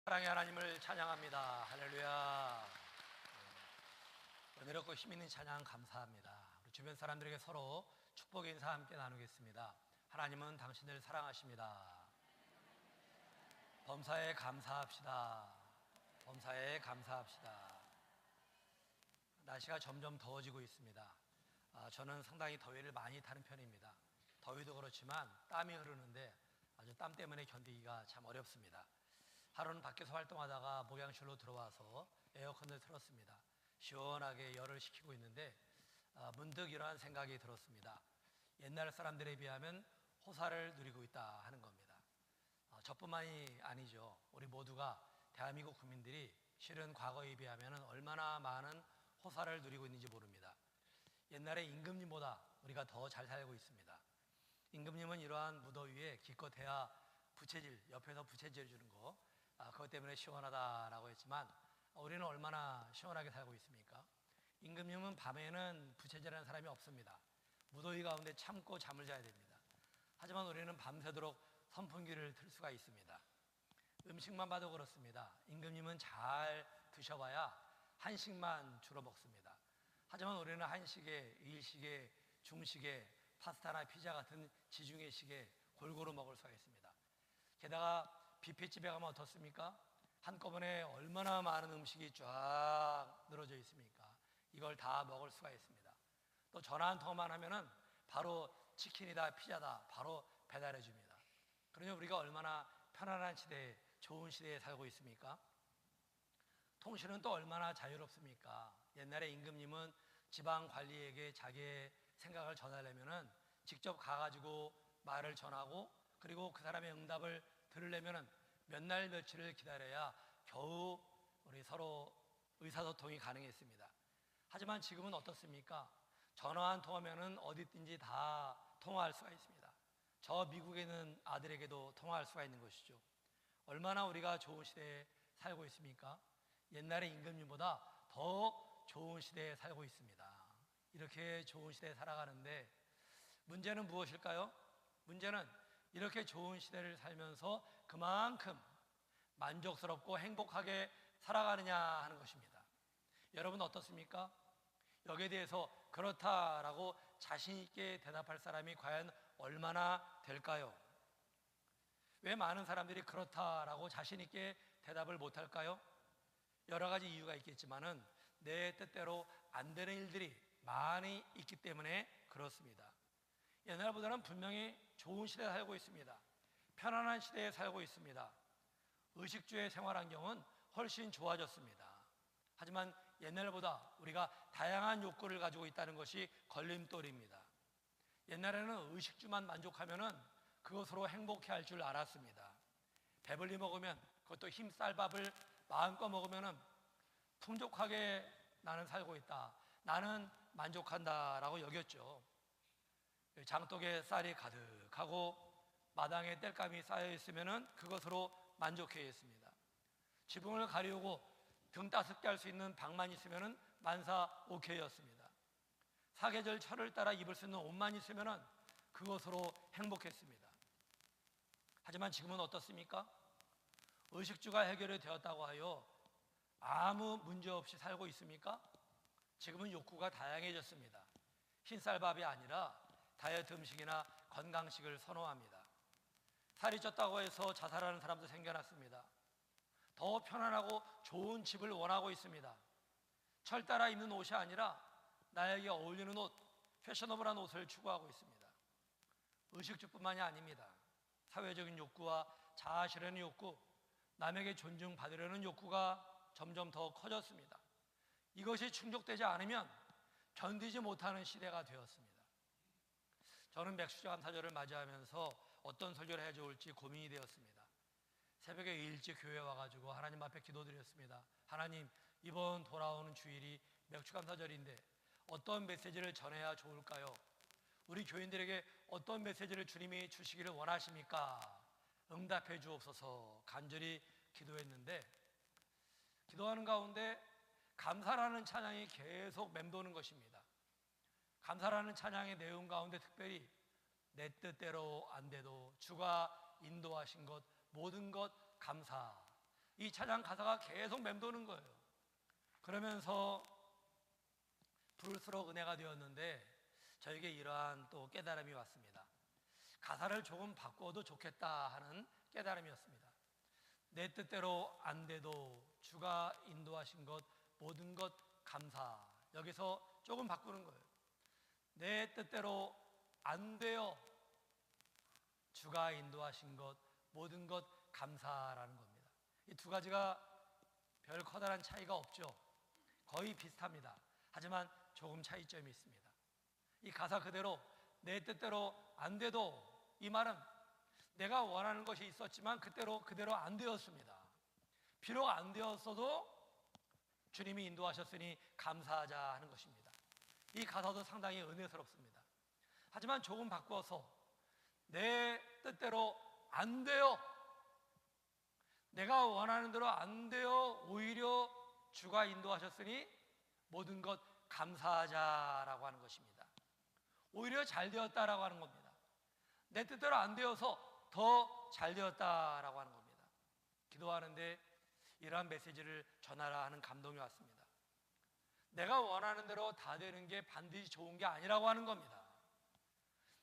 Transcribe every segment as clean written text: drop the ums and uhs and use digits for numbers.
사랑의 하나님을 찬양합니다. 할렐루야. 은혜롭고 힘 있는 찬양 감사합니다. 우리 주변 사람들에게 서로 축복의 인사 함께 나누겠습니다. 하나님은 당신을 사랑하십니다. 범사에 감사합시다. 범사에 감사합시다. 날씨가 점점 더워지고 있습니다. 저는 상당히 더위를 많이 타는 편입니다. 더위도 그렇지만 땀이 흐르는데 아주 땀 때문에 견디기가 참 어렵습니다. 하루는 밖에서 활동하다가 목욕실로 들어와서 에어컨을 틀었습니다. 시원하게 열을 식히고 있는데 문득 이러한 생각이 들었습니다. 옛날 사람들에 비하면 호사를 누리고 있다 하는 겁니다. 저뿐만이 아니죠. 우리 모두가 대한민국 국민들이 실은 과거에 비하면 얼마나 많은 호사를 누리고 있는지 모릅니다. 옛날에 임금님보다 우리가 더 잘 살고 있습니다. 임금님은 이러한 무더위에 기껏해야 부채질, 옆에서 부채질 주는 거 그것 때문에 시원하다라고 했지만 우리는 얼마나 시원하게 살고 있습니까? 임금님은 밤에는 부채질하는 사람이 없습니다. 무더위 가운데 참고 잠을 자야 됩니다. 하지만 우리는 밤새도록 선풍기를 틀 수가 있습니다. 음식만 봐도 그렇습니다. 임금님은 잘 드셔봐야 한식만 주로 먹습니다. 하지만 우리는 한식에, 일식에, 중식에, 파스타나 피자 같은 지중해 식에 골고루 먹을 수가 있습니다. 게다가 뷔페집에 가면 어떻습니까? 한꺼번에 얼마나 많은 음식이 쫙 늘어져 있습니까? 이걸 다 먹을 수가 있습니다. 또 전화 한 통화만 하면은 바로 치킨이다, 피자다, 바로 배달해 줍니다. 그러니 우리가 얼마나 편안한 시대에, 좋은 시대에 살고 있습니까? 통신은 또 얼마나 자유롭습니까? 옛날에 임금님은 지방 관리에게 자기의 생각을 전하려면은 직접 가가지고 말을 전하고 그리고 그 사람의 응답을 들으려면은 몇 날 며칠을 기다려야 겨우 우리 서로 의사소통이 가능했습니다. 하지만 지금은 어떻습니까? 전화 한 통화면은 어디 있든지 다 통화할 수가 있습니다. 저 미국에 있는 아들에게도 통화할 수가 있는 것이죠. 얼마나 우리가 좋은 시대에 살고 있습니까? 옛날의 임금님보다 더 좋은 시대에 살고 있습니다. 이렇게 좋은 시대에 살아가는데 문제는 무엇일까요? 문제는 이렇게 좋은 시대를 살면서 그만큼 만족스럽고 행복하게 살아가느냐 하는 것입니다. 여러분 어떻습니까? 여기에 대해서 그렇다라고 자신 있게 대답할 사람이 과연 얼마나 될까요? 왜 많은 사람들이 그렇다라고 자신 있게 대답을 못할까요? 여러 가지 이유가 있겠지만은 내 뜻대로 안 되는 일들이 많이 있기 때문에 그렇습니다. 옛날보다는 분명히 좋은 시대에 살고 있습니다. 편안한 시대에 살고 있습니다. 의식주의 생활 환경은 훨씬 좋아졌습니다. 하지만 옛날보다 우리가 다양한 욕구를 가지고 있다는 것이 걸림돌입니다. 옛날에는 의식주만 만족하면은 그것으로 행복해할 줄 알았습니다. 배불리 먹으면 그것도 힘쌀밥을 마음껏 먹으면은 풍족하게 나는 살고 있다. 나는 만족한다라고 여겼죠. 장독에 쌀이 가득하고 마당에 땔감이 쌓여 있으면은 그것으로 만족해 했습니다. 지붕을 가리우고 등 따숩게 할 수 있는 방만 있으면은 만사 오케이였습니다. 사계절 철을 따라 입을 수 있는 옷만 있으면은 그것으로 행복했습니다. 하지만 지금은 어떻습니까? 의식주가 해결이 되었다고 하여 아무 문제 없이 살고 있습니까? 지금은 욕구가 다양해졌습니다. 흰쌀밥이 아니라 다이어트 음식이나 건강식을 선호합니다. 살이 쪘다고 해서 자살하는 사람도 생겨났습니다. 더 편안하고 좋은 집을 원하고 있습니다. 철 따라 입는 옷이 아니라 나에게 어울리는 옷, 패셔너블한 옷을 추구하고 있습니다. 의식주뿐만이 아닙니다. 사회적인 욕구와 자아 실현의 욕구, 남에게 존중받으려는 욕구가 점점 더 커졌습니다. 이것이 충족되지 않으면 견디지 못하는 시대가 되었습니다. 저는 맥주감사절을 맞이하면서 어떤 설교를 해줄지 고민이 되었습니다. 새벽에 일찍 교회에 와가지고 하나님 앞에 기도드렸습니다. 하나님, 이번 돌아오는 주일이 맥주감사절인데 어떤 메시지를 전해야 좋을까요? 우리 교인들에게 어떤 메시지를 주님이 주시기를 원하십니까? 응답해 주옵소서 간절히 기도했는데 기도하는 가운데 감사라는 찬양이 계속 맴도는 것입니다. 감사라는 찬양의 내용 가운데 특별히 내 뜻대로 안 돼도 주가 인도하신 것 모든 것 감사, 이 찬양 가사가 계속 맴도는 거예요. 그러면서 부를수록 은혜가 되었는데 저에게 이러한 또 깨달음이 왔습니다. 가사를 조금 바꿔도 좋겠다 하는 깨달음이었습니다. 내 뜻대로 안 돼도 주가 인도하신 것 모든 것 감사. 여기서 조금 바꾸는 거예요. 내 뜻대로 안 돼요. 주가 인도하신 것 모든 것 감사라는 겁니다. 이 두 가지가 별 커다란 차이가 없죠. 거의 비슷합니다. 하지만 조금 차이점이 있습니다. 이 가사 그대로 내 뜻대로 안 돼도, 이 말은 내가 원하는 것이 있었지만 그대로 안 되었습니다. 비록 안 되었어도 주님이 인도하셨으니 감사하자 하는 것입니다. 이 가사도 상당히 은혜스럽습니다. 하지만 조금 바꿔서 내 뜻대로 안 돼요. 내가 원하는 대로 안 돼요. 오히려 주가 인도하셨으니 모든 것 감사하자라고 하는 것입니다. 오히려 잘 되었다라고 하는 겁니다. 내 뜻대로 안 되어서 더 잘 되었다라고 하는 겁니다. 기도하는데 이러한 메시지를 전하라 하는 감동이 왔습니다. 내가 원하는 대로 다 되는 게 반드시 좋은 게 아니라고 하는 겁니다.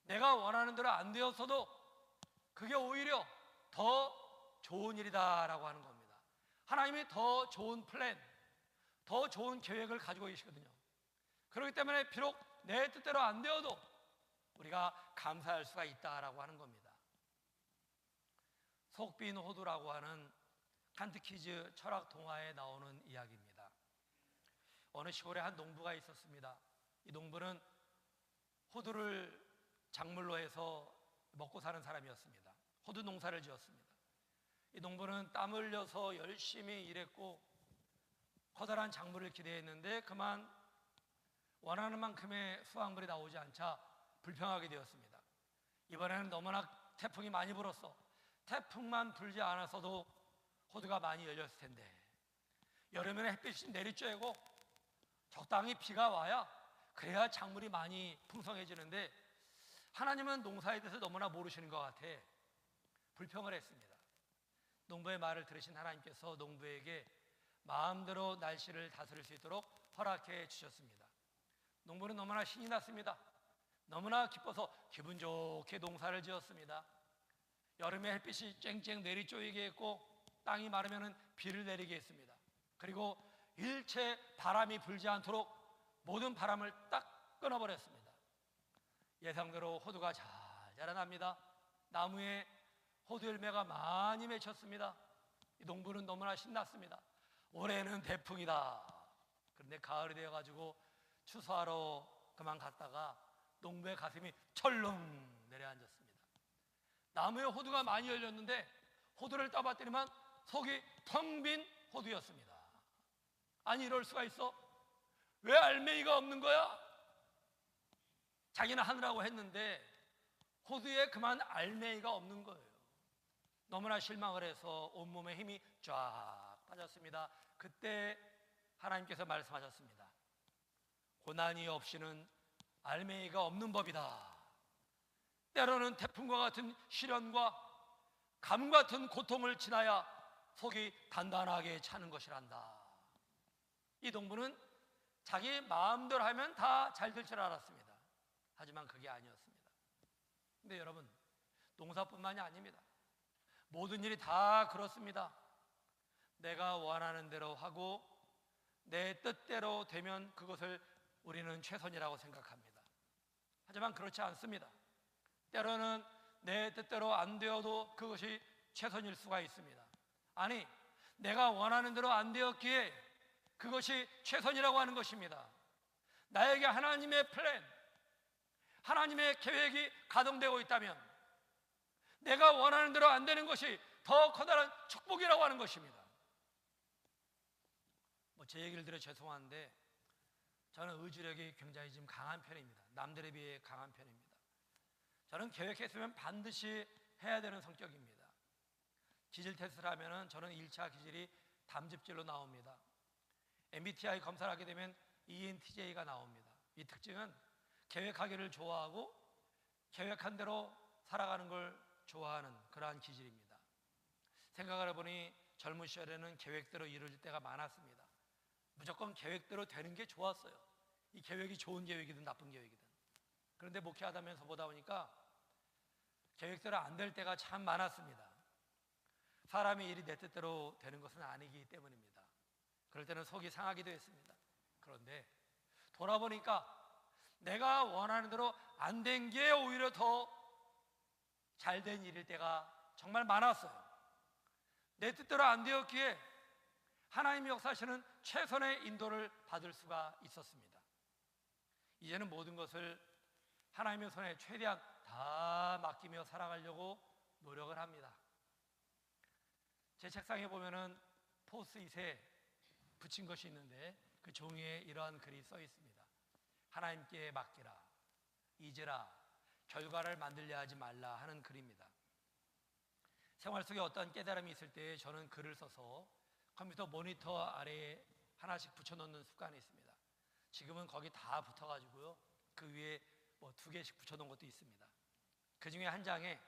내가 원하는 대로 안 되었어도 그게 오히려 더 좋은 일이다라고 하는 겁니다. 하나님이 더 좋은 플랜, 더 좋은 계획을 가지고 계시거든요. 그렇기 때문에 비록 내 뜻대로 안 되어도 우리가 감사할 수가 있다라고 하는 겁니다. 속빈 호두라고 하는 카테키즈 철학 동화에 나오는 이야기입니다. 어느 시골에 한 농부가 있었습니다. 이 농부는 호두를 작물로 해서 먹고 사는 사람이었습니다. 호두 농사를 지었습니다. 이 농부는 땀 흘려서 열심히 일했고 커다란 작물을 기대했는데 그만 원하는 만큼의 수확물이 나오지 않자 불평하게 되었습니다. 이번에는 너무나 태풍이 많이 불었어. 태풍만 불지 않았어도 호두가 많이 열렸을 텐데, 여름에는 햇빛이 내리쬐고 적당히 비가 와야 그래야 작물이 많이 풍성해지는데 하나님은 농사에 대해서 너무나 모르시는 것 같아 불평을 했습니다. 농부의 말을 들으신 하나님께서 농부에게 마음대로 날씨를 다스릴 수 있도록 허락해 주셨습니다. 농부는 너무나 신이 났습니다. 너무나 기뻐서 기분 좋게 농사를 지었습니다. 여름에 햇빛이 쨍쨍 내리쪼이게 했고 땅이 마르면 비를 내리게 했습니다. 그리고 일체 바람이 불지 않도록 모든 바람을 딱 끊어버렸습니다. 예상대로 호두가 잘 자라납니다. 나무에 호두 열매가 많이 맺혔습니다. 이 농부는 너무나 신났습니다. 올해는 대풍이다. 그런데 가을이 되어가지고 추수하러 그만 갔다가 농부의 가슴이 철렁 내려앉았습니다. 나무에 호두가 많이 열렸는데 호두를 따봤더니만 속이 텅 빈 호두였습니다. 아니 이럴 수가 있어? 왜 알맹이가 없는 거야? 자기는 하느라고 했는데 호두에 그만 알맹이가 없는 거예요. 너무나 실망을 해서 온몸에 힘이 쫙 빠졌습니다. 그때 하나님께서 말씀하셨습니다. 고난이 없이는 알맹이가 없는 법이다. 때로는 태풍과 같은 시련과 감 같은 고통을 지나야 속이 단단하게 차는 것이란다. 이 농부는 자기 마음대로 하면 다 잘 될 줄 알았습니다. 하지만 그게 아니었습니다. 근데 여러분, 농사뿐만이 아닙니다. 모든 일이 다 그렇습니다. 내가 원하는 대로 하고 내 뜻대로 되면 그것을 우리는 최선이라고 생각합니다. 하지만 그렇지 않습니다. 때로는 내 뜻대로 안 되어도 그것이 최선일 수가 있습니다. 아니, 내가 원하는 대로 안 되었기에 그것이 최선이라고 하는 것입니다. 나에게 하나님의 플랜, 하나님의 계획이 가동되고 있다면 내가 원하는 대로 안 되는 것이 더 커다란 축복이라고 하는 것입니다. 제 얘기를 들어 죄송한데 저는 의지력이 굉장히 좀 강한 편입니다. 남들에 비해 강한 편입니다. 저는 계획했으면 반드시 해야 되는 성격입니다. 기질 테스트를 하면 저는 1차 기질이 담즙질로 나옵니다. MBTI 검사를 하게 되면 ENTJ가 나옵니다. 이 특징은 계획하기를 좋아하고 계획한 대로 살아가는 걸 좋아하는 그러한 기질입니다. 생각을 해보니 젊은 시절에는 계획대로 이루어질 때가 많았습니다. 무조건 계획대로 되는 게 좋았어요. 이 계획이 좋은 계획이든 나쁜 계획이든. 그런데 목회하다면서 보다 보니까 계획대로 안 될 때가 참 많았습니다. 사람의 일이 내 뜻대로 되는 것은 아니기 때문입니다. 그럴 때는 속이 상하기도 했습니다. 그런데 돌아보니까 내가 원하는 대로 안 된 게 오히려 더 잘 된 일일 때가 정말 많았어요. 내 뜻대로 안 되었기에 하나님이 역사하시는 최선의 인도를 받을 수가 있었습니다. 이제는 모든 것을 하나님의 손에 최대한 다 맡기며 살아가려고 노력을 합니다. 제 책상에 보면은 포스트잇에 붙인 것이 있는데 그 종이에 이러한 글이 써 있습니다. 하나님께 맡기라, 잊으라, 결과를 만들려 하지 말라 하는 글입니다. 생활 속에 어떤 깨달음이 있을 때 저는 글을 써서 컴퓨터 모니터 아래에 하나씩 붙여놓는 습관이 있습니다. 지금은 거기 다 붙어가지고요, 그 위에 뭐 2개씩 붙여놓은 것도 있습니다. 그 중에 한 장에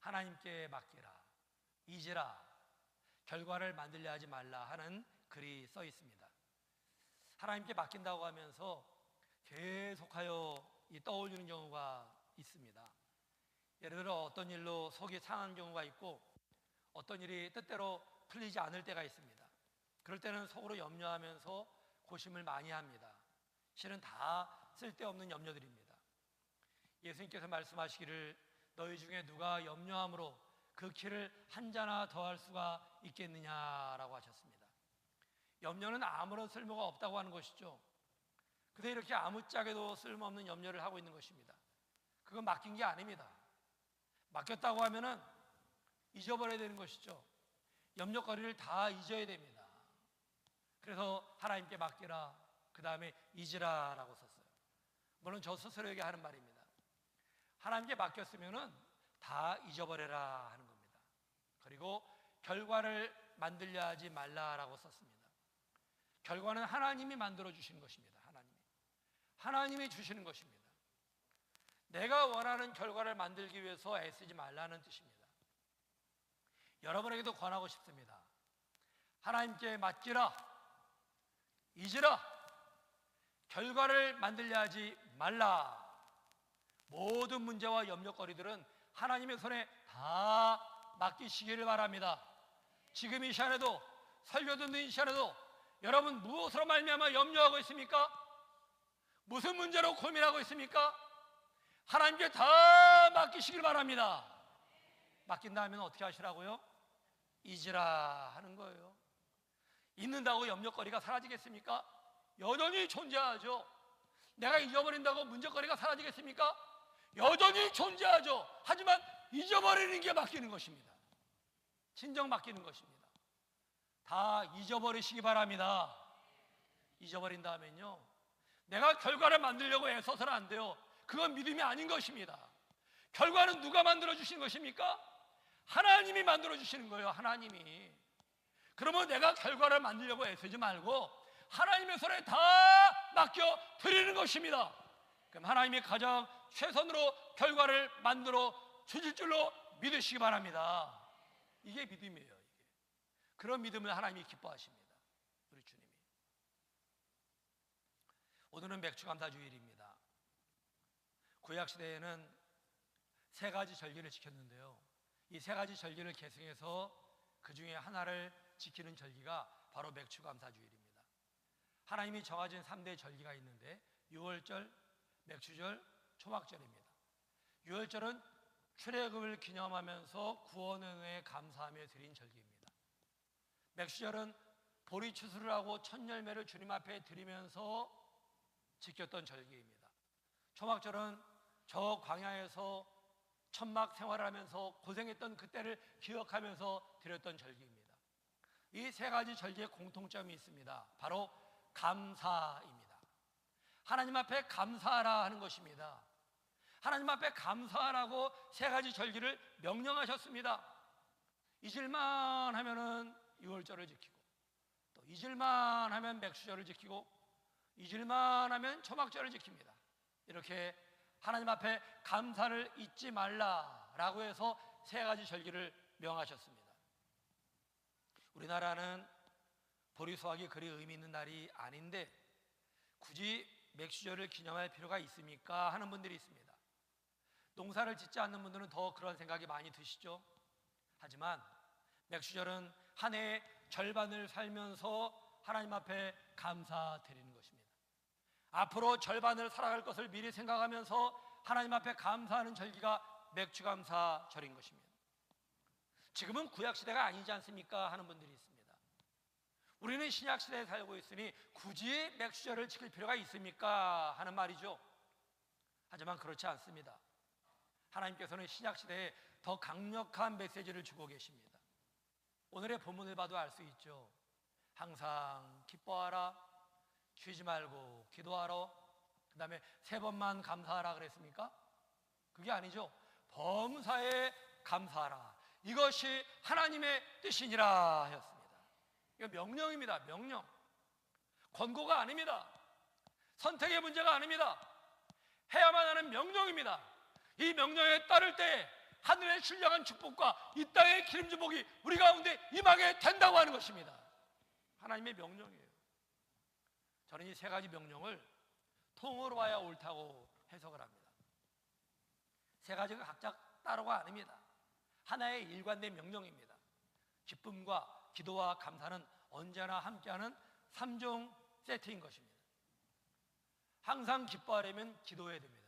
하나님께 맡기라, 잊으라, 결과를 만들려 하지 말라 하는 글이 써 있습니다. 하나님께 맡긴다고 하면서 계속하여 떠올리는 경우가 있습니다. 예를 들어 어떤 일로 속이 상한 경우가 있고 어떤 일이 뜻대로 풀리지 않을 때가 있습니다. 그럴 때는 속으로 염려하면서 고심을 많이 합니다. 실은 다 쓸데없는 염려들입니다. 예수님께서 말씀하시기를 너희 중에 누가 염려함으로 그 키를 한 자나 더할 수가 있겠느냐라고 하셨습니다. 염려는 아무런 쓸모가 없다고 하는 것이죠. 근데 이렇게 아무짝에도 쓸모없는 염려를 하고 있는 것입니다. 그건 맡긴 게 아닙니다. 맡겼다고 하면은 잊어버려야 되는 것이죠. 염려거리를 다 잊어야 됩니다. 그래서 하나님께 맡기라, 그 다음에 잊으라 라고 썼어요. 물론 저 스스로에게 하는 말입니다. 하나님께 맡겼으면은 다 잊어버려라 하는 겁니다. 그리고 결과를 만들려 하지 말라라고 썼습니다. 결과는 하나님이 만들어 주시는 것입니다. 하나님이 주시는 것입니다. 내가 원하는 결과를 만들기 위해서 애쓰지 말라는 뜻입니다. 여러분에게도 권하고 싶습니다. 하나님께 맡기라, 잊으라, 결과를 만들려 하지 말라. 모든 문제와 염려거리들은 하나님의 손에 다 맡기시기를 바랍니다. 지금 이 시간에도, 설교 듣는 이 시간에도 여러분 무엇으로 말미암아 염려하고 있습니까? 무슨 문제로 고민하고 있습니까? 하나님께 다 맡기시길 바랍니다. 맡긴 다음에 어떻게 하시라고요? 잊으라 하는 거예요. 잊는다고 염려거리가 사라지겠습니까? 여전히 존재하죠. 내가 잊어버린다고 문제거리가 사라지겠습니까? 여전히 존재하죠. 하지만 잊어버리는 게 맡기는 것입니다. 진정 맡기는 것입니다. 다 잊어버리시기 바랍니다. 잊어버린 다음에는요, 내가 결과를 만들려고 애써서는 안 돼요. 그건 믿음이 아닌 것입니다. 결과는 누가 만들어 주신 것입니까? 하나님이 만들어 주시는 거예요. 하나님이. 그러면 내가 결과를 만들려고 애쓰지 말고 하나님의 손에 다 맡겨 드리는 것입니다. 그럼 하나님이 가장 최선으로 결과를 만들어 주실 줄로 믿으시기 바랍니다. 이게 믿음이에요. 이게. 그런 믿음을 하나님이 기뻐하십니다. 우리 주님이. 오늘은 맥주감사주일입니다. 구약시대에는 3가지 절기를 지켰는데요, 이 3가지 절기를 계승해서 그 중에 하나를 지키는 절기가 바로 맥주감사주일입니다. 하나님이 정하신 3대 절기가 있는데 유월절, 맥주절, 초막절입니다. 유월절은 출애굽을 기념하면서 구원의 감사하며 드린 절기입니다. 맥주절은 보리 추수를 하고 첫 열매를 주님 앞에 드리면서 지켰던 절기입니다. 초막절은 저 광야에서 천막 생활을 하면서 고생했던 그때를 기억하면서 드렸던 절기입니다. 이 3가지 절기의 공통점이 있습니다. 바로 감사입니다. 하나님 앞에 감사하라 하는 것입니다. 하나님 앞에 감사하라고 3가지 절기를 명령하셨습니다. 잊을만 하면은 유월절을 지키고, 또 잊을만 하면 맥주절을 지키고, 잊을만 하면 초막절을 지킵니다. 이렇게 하나님 앞에 감사를 잊지 말라라고 해서 3가지 절기를 명하셨습니다. 우리나라는 보리 수확이 그리 의미 있는 날이 아닌데 굳이 맥주절을 기념할 필요가 있습니까? 하는 분들이 있습니다. 농사를 짓지 않는 분들은 더 그런 생각이 많이 드시죠. 하지만 맥주절은 한 해의 절반을 살면서 하나님 앞에 감사드리는 것입니다. 앞으로 절반을 살아갈 것을 미리 생각하면서 하나님 앞에 감사하는 절기가 맥주감사절인 것입니다. 지금은 구약시대가 아니지 않습니까? 하는 분들이 있습니다. 우리는 신약시대에 살고 있으니 굳이 맥주절을 지킬 필요가 있습니까? 하는 말이죠. 하지만 그렇지 않습니다. 하나님께서는 신약시대에 더 강력한 메시지를 주고 계십니다. 오늘의 본문을 봐도 알 수 있죠. 항상 기뻐하라, 쉬지 말고 기도하라, 그 다음에 3번만 감사하라 그랬습니까? 그게 아니죠. 범사에 감사하라, 이것이 하나님의 뜻이니라 하였습니다. 이거 명령입니다. 명령. 권고가 아닙니다. 선택의 문제가 아닙니다. 해야만 하는 명령입니다. 이 명령에 따를 때 하늘의 신령한 축복과 이 땅의 기름진 복이 우리 가운데 임하게 된다고 하는 것입니다. 하나님의 명령이에요. 저는 이 3가지 명령을 통으로 봐야 옳다고 해석을 합니다. 3가지가 각자 따로가 아닙니다. 하나의 일관된 명령입니다. 기쁨과 기도와 감사는 언제나 함께하는 3종 세트인 것입니다. 항상 기뻐하려면 기도해야 됩니다.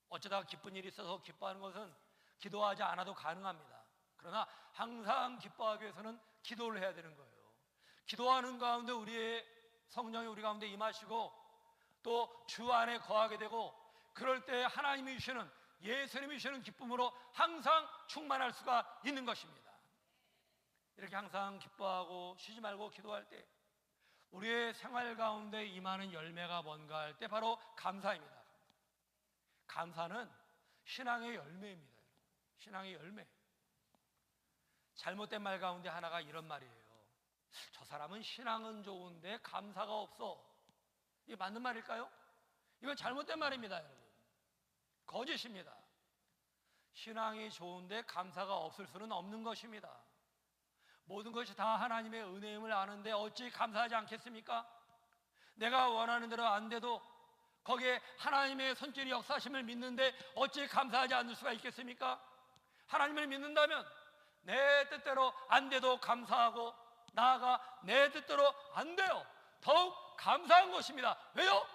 어쩌다가 기쁜 일이 있어서 기뻐하는 것은 기도하지 않아도 가능합니다. 그러나 항상 기뻐하기 위해서는 기도를 해야 되는 거예요. 기도하는 가운데 우리의 성령이 우리 가운데 임하시고 또 주 안에 거하게 되고, 그럴 때 하나님이 주시는, 예수님이 주시는 기쁨으로 항상 충만할 수가 있는 것입니다. 이렇게 항상 기뻐하고 쉬지 말고 기도할 때 우리의 생활 가운데 임하는 열매가 뭔가 할 때 바로 감사입니다. 감사는 신앙의 열매입니다. 신앙의 열매. 잘못된 말 가운데 하나가 이런 말이에요. 저 사람은 신앙은 좋은데 감사가 없어. 이게 맞는 말일까요? 이건 잘못된 말입니다, 여러분. 거짓입니다. 신앙이 좋은데 감사가 없을 수는 없는 것입니다. 모든 것이 다 하나님의 은혜임을 아는데 어찌 감사하지 않겠습니까? 내가 원하는 대로 안 돼도 거기에 하나님의 손길이 역사하심을 믿는데 어찌 감사하지 않을 수가 있겠습니까? 하나님을 믿는다면 내 뜻대로 안 돼도 감사하고, 나아가 내 뜻대로 안 돼요, 더욱 감사한 것입니다. 왜요?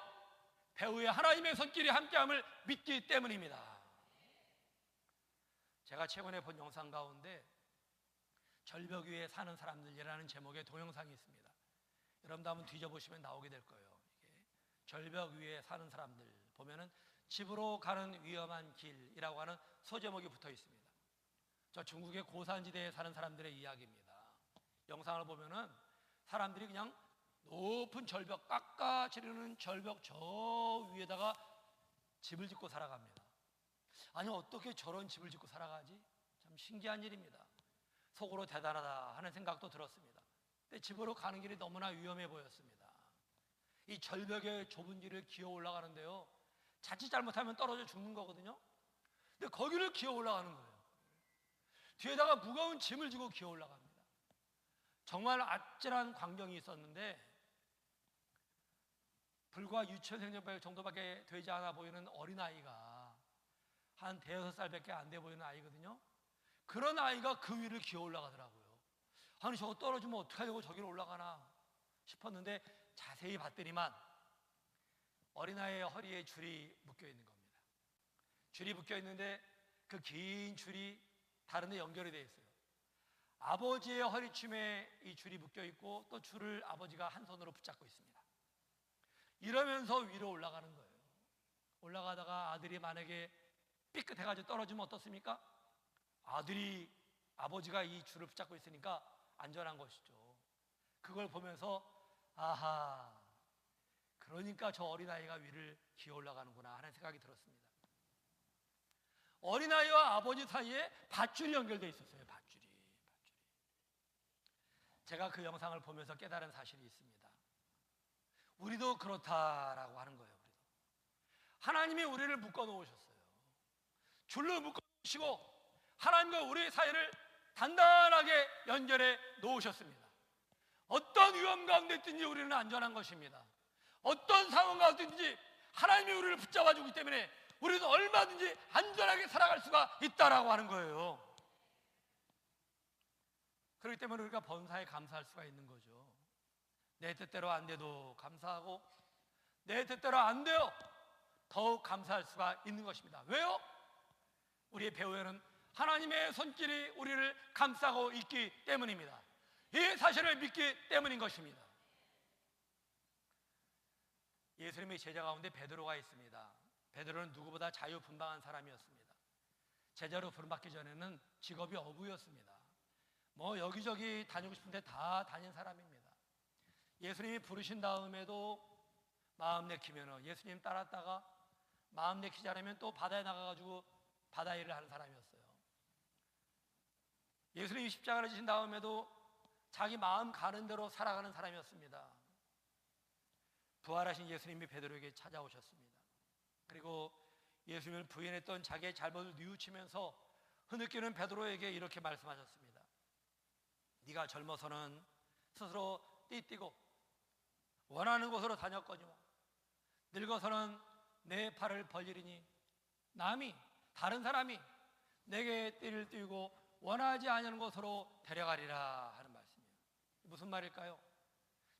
배후에 하나님의 손길이 함께함을 믿기 때문입니다. 제가 최근에 본 영상 가운데 절벽 위에 사는 사람들이라는 제목의 동영상이 있습니다. 여러분도 한번 뒤져보시면 나오게 될 거예요. 이게 절벽 위에 사는 사람들 보면은 집으로 가는 위험한 길이라고 하는 소제목이 붙어 있습니다. 저 중국의 고산지대에 사는 사람들의 이야기입니다. 영상을 보면은 사람들이 그냥 높은 절벽, 깎아지르는 절벽 저 위에다가 집을 짓고 살아갑니다. 아니, 어떻게 저런 집을 짓고 살아가지? 참 신기한 일입니다. 속으로 대단하다 하는 생각도 들었습니다. 근데 집으로 가는 길이 너무나 위험해 보였습니다. 이 절벽의 좁은 길을 기어 올라가는데요, 자칫 잘못하면 떨어져 죽는 거거든요. 근데 거기를 기어 올라가는 거예요. 뒤에다가 무거운 짐을 지고 기어 올라갑니다. 정말 아찔한 광경이 있었는데, 불과 유치원생 정도밖에 되지 않아 보이는 어린아이가, 한 5살밖에 안 돼 보이는 아이거든요. 그런 아이가 그 위를 기어 올라가더라고요. 아니, 저거 떨어지면 어떡하려고 저기로 올라가나 싶었는데 자세히 봤더니만 어린아이의 허리에 줄이 묶여 있는 겁니다. 줄이 묶여 있는데 그 긴 줄이 다른 데 연결이 되어 있어요. 아버지의 허리춤에 이 줄이 묶여 있고 또 줄을 아버지가 한 손으로 붙잡고 있습니다. 이러면서 위로 올라가는 거예요. 올라가다가 아들이 만약에 삐끗해가지고 떨어지면 어떻습니까? 아버지가 이 줄을 붙잡고 있으니까 안전한 것이죠. 그걸 보면서 아하, 그러니까 저 어린아이가 위를 기어 올라가는구나 하는 생각이 들었습니다. 어린아이와 아버지 사이에 밧줄이 연결되어 있었어요. 밧줄이. 제가 그 영상을 보면서 깨달은 사실이 있습니다. 우리도 그렇다라고 하는 거예요. 우리도. 하나님이 우리를 묶어 놓으셨어요. 줄로 묶어 놓으시고 하나님과 우리의 사이를 단단하게 연결해 놓으셨습니다. 어떤 위험 가운데 있든지 우리는 안전한 것입니다. 어떤 상황 가운데 있든지 하나님이 우리를 붙잡아 주기 때문에 우리는 얼마든지 안전하게 살아갈 수가 있다라고 하는 거예요. 그렇기 때문에 우리가 범사에 감사할 수가 있는 거죠. 내 뜻대로 안 돼도 감사하고 내 뜻대로 안 돼요 더욱 감사할 수가 있는 것입니다. 왜요? 우리의 배후에는 하나님의 손길이 우리를 감싸고 있기 때문입니다. 이 사실을 믿기 때문인 것입니다. 예수님의 제자 가운데 베드로가 있습니다. 베드로는 누구보다 자유분방한 사람이었습니다. 제자로 부름받기 전에는 직업이 어부였습니다. 여기저기 다니고 싶은데 다 다닌 사람입니다. 예수님이 부르신 다음에도 마음 내키면 예수님 따랐다가 마음 내키지 않으면 또 바다에 나가가지고 바다 일을 하는 사람이었어요. 예수님이 십자가를 지신 다음에도 자기 마음 가는 대로 살아가는 사람이었습니다. 부활하신 예수님이 베드로에게 찾아오셨습니다. 그리고 예수님을 부인했던 자기의 잘못을 뉘우치면서 흐느끼는 베드로에게 이렇게 말씀하셨습니다. 네가 젊어서는 스스로 띠뛰고 원하는 곳으로 다녔거니와 늙어서는 내 팔을 벌리리니 다른 사람이 내게 띠를 띠고 원하지 않는 곳으로 데려가리라 하는 말씀이에요. 무슨 말일까요?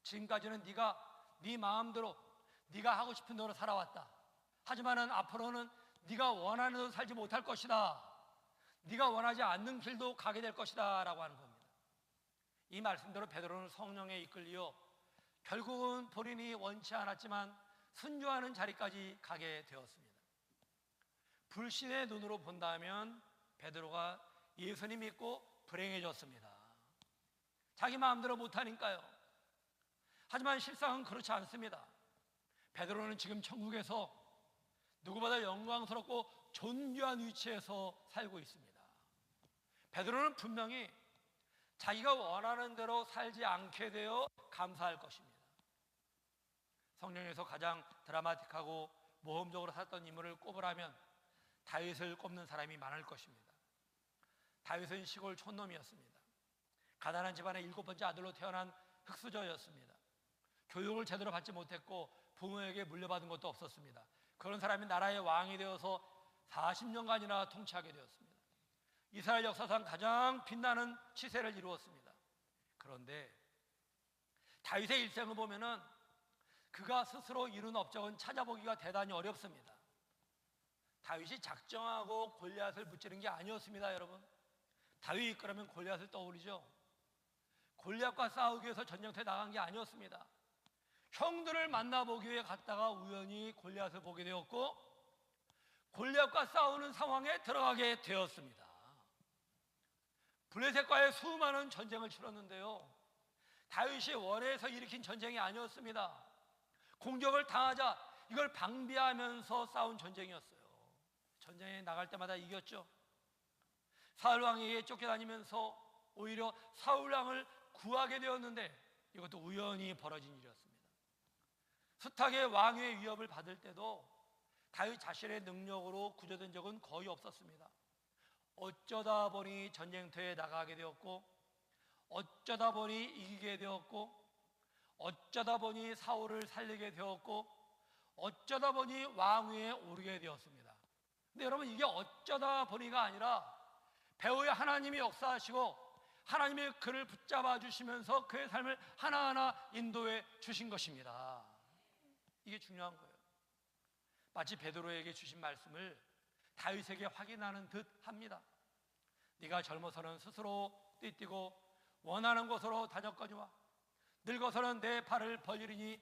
지금까지는 네가 네 마음대로 네가 하고 싶은 대로 살아왔다. 하지만은 앞으로는 네가 원하는 대로 살지 못할 것이다. 네가 원하지 않는 길도 가게 될 것이다 라고 하는 겁니다. 이 말씀대로 베드로는 성령에 이끌려 결국은 본인이 원치 않았지만 순종하는 자리까지 가게 되었습니다. 불신의 눈으로 본다면 베드로가 예수님 믿고 불행해졌습니다. 자기 마음대로 못하니까요. 하지만 실상은 그렇지 않습니다. 베드로는 지금 천국에서 누구보다 영광스럽고 존귀한 위치에서 살고 있습니다. 베드로는 분명히 자기가 원하는 대로 살지 않게 되어 감사할 것입니다. 성경에서 가장 드라마틱하고 모험적으로 살았던 인물을 꼽으라면 다윗을 꼽는 사람이 많을 것입니다. 다윗은 시골 촌놈이었습니다. 가난한 집안의 7번째 아들로 태어난 흙수저였습니다. 교육을 제대로 받지 못했고 부모에게 물려받은 것도 없었습니다. 그런 사람이 나라의 왕이 되어서 40년간이나 통치하게 되었습니다. 이스라엘 역사상 가장 빛나는 치세를 이루었습니다. 그런데 다윗의 일생을 보면은 그가 스스로 이룬 업적은 찾아보기가 대단히 어렵습니다. 다윗이 작정하고 골리앗을 무찌른 게 아니었습니다, 여러분. 다윗 그러면 골리앗을 떠올리죠. 골리앗과 싸우기 위해서 전쟁터에 나간 게 아니었습니다. 형들을 만나보기 위해 갔다가 우연히 골리앗을 보게 되었고 골리앗과 싸우는 상황에 들어가게 되었습니다. 블레셋과의 수많은 전쟁을 치렀는데요, 다윗이 원해서 일으킨 전쟁이 아니었습니다. 공격을 당하자 이걸 방비하면서 싸운 전쟁이었어요. 전쟁에 나갈 때마다 이겼죠. 사울 왕에게 쫓겨다니면서 오히려 사울 왕을 구하게 되었는데 이것도 우연히 벌어진 일이었습니다. 숱하게 왕의 위협을 받을 때도 다윗 자신의 능력으로 구조된 적은 거의 없었습니다. 어쩌다 보니 전쟁터에 나가게 되었고 어쩌다 보니 이기게 되었고 어쩌다 보니 사울을 살리게 되었고 어쩌다 보니 왕위에 오르게 되었습니다. 근데 여러분, 이게 어쩌다 보니가 아니라 배후에 하나님이 역사하시고 하나님이 그를 붙잡아 주시면서 그의 삶을 하나하나 인도해 주신 것입니다. 이게 중요한 거예요. 마치 베드로에게 주신 말씀을 다윗에게 확인하는 듯 합니다. 네가 젊어서는 스스로 띠뛰고 원하는 곳으로 다녔거니와 늙어서는 내 팔을 벌리리니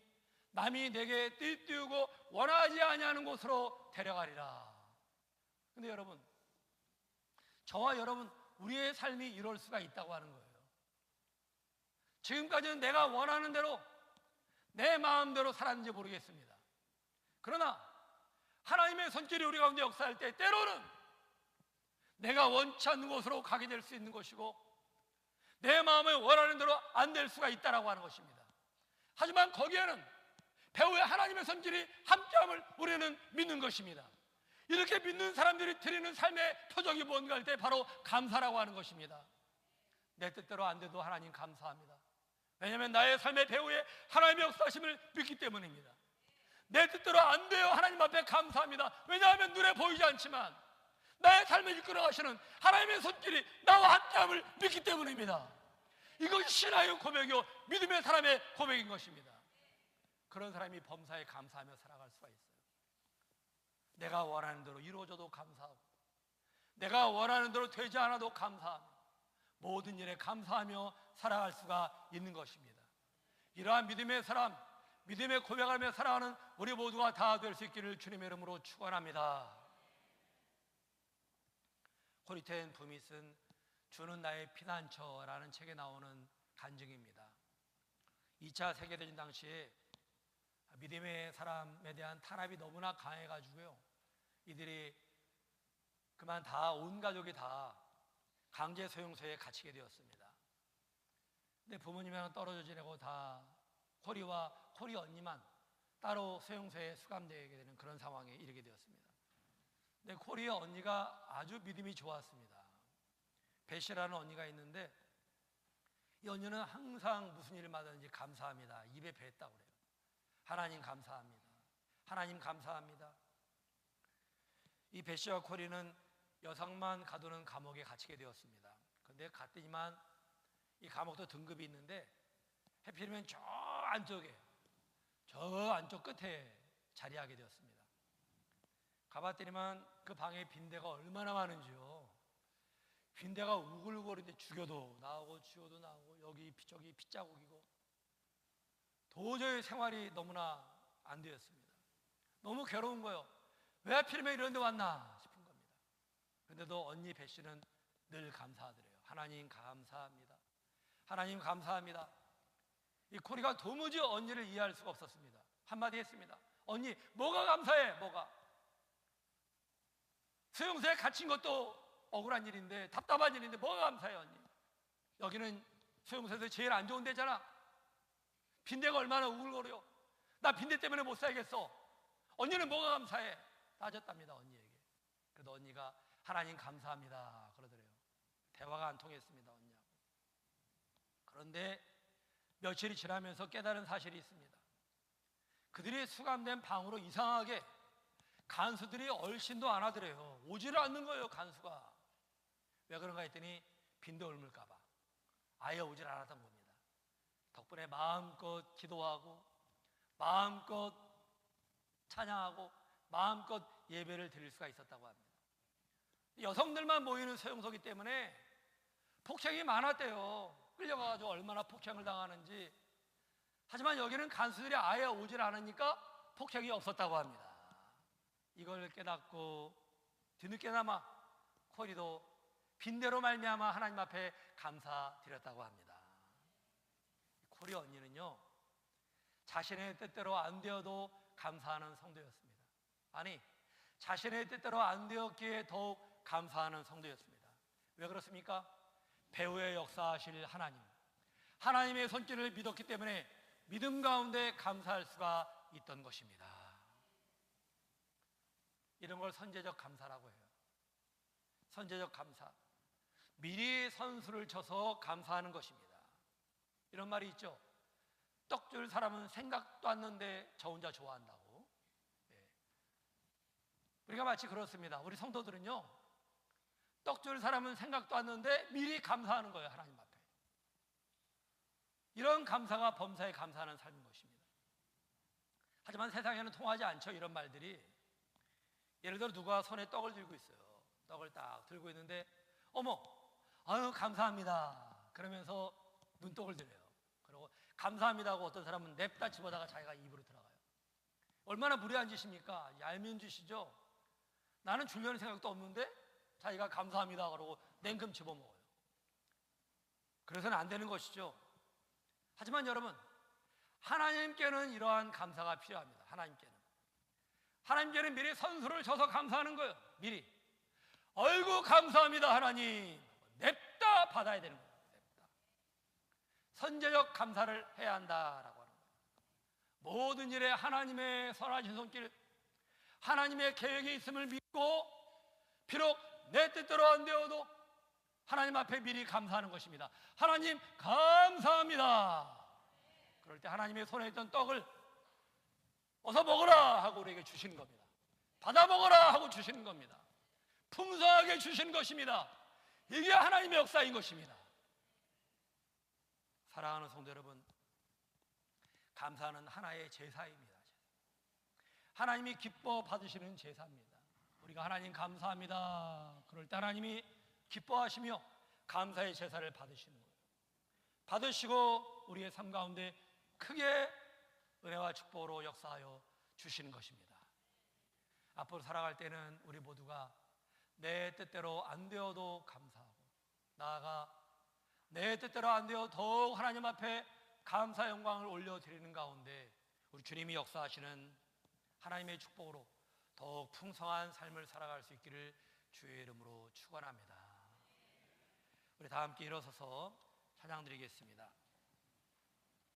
남이 내게 띠띠우고 원하지 아니하는 곳으로 데려가리라. 근데 여러분, 저와 여러분, 우리의 삶이 이럴 수가 있다고 하는 거예요. 지금까지는 내가 원하는 대로 내 마음대로 살았는지 모르겠습니다. 그러나 하나님의 손길이 우리 가운데 역사할 때 때로는 내가 원치 않는 곳으로 가게 될 수 있는 것이고 내 마음에 원하는 대로 안 될 수가 있다라고 하는 것입니다. 하지만 거기에는 배후에 하나님의 손길이 함께함을 우리는 믿는 것입니다. 이렇게 믿는 사람들이 드리는 삶의 표적이 뭔가 할 때 바로 감사라고 하는 것입니다. 내 뜻대로 안 돼도 하나님 감사합니다. 왜냐하면 나의 삶의 배후에 하나님의 역사심을 믿기 때문입니다. 내 뜻대로 안 돼요. 하나님 앞에 감사합니다. 왜냐하면 눈에 보이지 않지만 나의 삶을 이끌어 가시는 하나님의 손길이 나와 함께함을 믿기 때문입니다. 이것이 신앙의 고백이요 믿음의 사람의 고백인 것입니다. 그런 사람이 범사에 감사하며 살아갈 수가 있어요. 내가 원하는 대로 이루어져도 감사하고, 내가 원하는 대로 되지 않아도 감사하며, 모든 일에 감사하며 살아갈 수가 있는 것입니다. 이러한 믿음의 사람, 믿음의 고백하며 살아가는 우리 모두가 다 될 수 있기를 주님의 이름으로 축원합니다. 코리텐 붐이 쓴 주는 나의 피난처라는 책에 나오는 간증입니다. 2차 세계대전 당시에 믿음의 사람에 대한 탄압이 너무나 강해가지고요, 이들이 그만 다 온 가족이 다 강제 소용소에 갇히게 되었습니다. 근데 부모님이랑 떨어져 지내고 다 코리와 코리 언니만 따로 소용소에 수감되게 되는 그런 상황에 이르게 되었습니다. 근데 코리의 언니가 아주 믿음이 좋았습니다. 배시라는 언니가 있는데 이 언니는 항상 무슨 일을 받았는지 감사합니다. 입에 뱉다고 그래요. 하나님 감사합니다. 하나님 감사합니다. 이 배시와 코리는 여성만 가두는 감옥에 갇히게 되었습니다. 그런데 갔더니만 이 감옥도 등급이 있는데 해필이면 저 안쪽 끝에 자리하게 되었습니다. 가봤더니만 그 방에 빈대가 얼마나 많은지요. 빈대가 우글거리는데 죽여도 나오고 죽여도 나오고 여기 저기 핏자국이고 도저히 생활이 너무나 안 되었습니다. 너무 괴로운 거예요. 왜 하필이면 이런 데 왔나 싶은 겁니다. 그런데도 언니 배 씨는 늘 감사하더래요. 하나님 감사합니다. 하나님 감사합니다. 이 코리가 도무지 언니를 이해할 수가 없었습니다. 한마디 했습니다. 언니 뭐가 감사해? 뭐가? 수용소에 갇힌 것도 억울한 일인데 답답한 일인데 뭐가 감사해 언니? 여기는 수용소에서 제일 안 좋은 데잖아. 빈대가 얼마나 우글거려. 나 빈대 때문에 못 살겠어. 언니는 뭐가 감사해? 따졌답니다 언니에게. 그래도 언니가 하나님 감사합니다 그러더래요. 대화가 안 통했습니다 언니하고. 그런데 며칠이 지나면서 깨달은 사실이 있습니다. 그들이 수감된 방으로 이상하게 간수들이 얼씬도 안 하더래요. 오지를 않는 거예요 간수가. 왜 그런가 했더니 빈대 옮을까 봐 아예 오질 않았던 겁니다. 덕분에 마음껏 기도하고 마음껏 찬양하고 마음껏 예배를 드릴 수가 있었다고 합니다. 여성들만 모이는 소용소이기 때문에 폭행이 많았대요. 끌려가가지고 얼마나 폭행을 당하는지. 하지만 여기는 간수들이 아예 오질 않으니까 폭행이 없었다고 합니다. 이걸 깨닫고 뒤늦게나마 코리도 빈대로 말미암아 하나님 앞에 감사드렸다고 합니다. 코리 언니는요 자신의 뜻대로 안 되어도 감사하는 성도였습니다. 아니 자신의 뜻대로 안 되었기에 더욱 감사하는 성도였습니다. 왜 그렇습니까? 배후에 역사하실 하나님의 손길을 믿었기 때문에 믿음 가운데 감사할 수가 있던 것입니다. 이런 걸 선제적 감사라고 해요. 선제적 감사. 미리 선수를 쳐서 감사하는 것입니다. 이런 말이 있죠. 떡 줄 사람은 생각도 않는데 저 혼자 좋아한다고. 우리가 마치 그렇습니다. 우리 성도들은요 떡 줄 사람은 생각도 않는데 미리 감사하는 거예요 하나님 앞에. 이런 감사가 범사에 감사하는 삶인 것입니다. 하지만 세상에는 통하지 않죠 이런 말들이. 예를 들어 누가 손에 떡을 들고 있어요. 떡을 딱 들고 있는데 어머 아유 감사합니다 그러면서 눈독을 들여요. 그리고 감사합니다 하고 어떤 사람은 냅다 집어다가 자기가 입으로 들어가요. 얼마나 무례한 짓입니까? 얄미운 짓이죠. 나는 주려는 생각도 없는데 자기가 감사합니다 그러고 냉큼 집어먹어요. 그래서는 안 되는 것이죠. 하지만 여러분 하나님께는 이러한 감사가 필요합니다. 하나님께는 미리 선수를 쳐서 감사하는 거예요. 미리 아이고 감사합니다 하나님 냅다 받아야 되는 거예요. 냅다. 선제적 감사를 해야 한다라고 하는 거예요. 모든 일에 하나님의 선하신 손길 하나님의 계획이 있음을 믿고 비록 내 뜻대로 안 되어도 하나님 앞에 미리 감사하는 것입니다. 하나님 감사합니다. 그럴 때 하나님의 손에 있던 떡을 어서 먹어라 하고 우리에게 주시는 겁니다. 받아 먹어라 하고 주시는 겁니다. 풍성하게 주시는 것입니다. 이게 하나님의 역사인 것입니다. 사랑하는 성도 여러분, 감사는 하나의 제사입니다. 하나님이 기뻐 받으시는 제사입니다. 우리가 하나님 감사합니다. 그럴 때 하나님이 기뻐하시며 감사의 제사를 받으시는 거예요. 받으시고 우리의 삶 가운데 크게 은혜와 축복으로 역사하여 주시는 것입니다. 앞으로 살아갈 때는 우리 모두가 내 뜻대로 안 되어도 감사하고, 나아가 내 뜻대로 안 되어 더욱 하나님 앞에 감사 영광을 올려드리는 가운데 우리 주님이 역사하시는 하나님의 축복으로 더욱 풍성한 삶을 살아갈 수 있기를 주의 이름으로 축원합니다. 우리 다 함께 일어서서 찬양 드리겠습니다.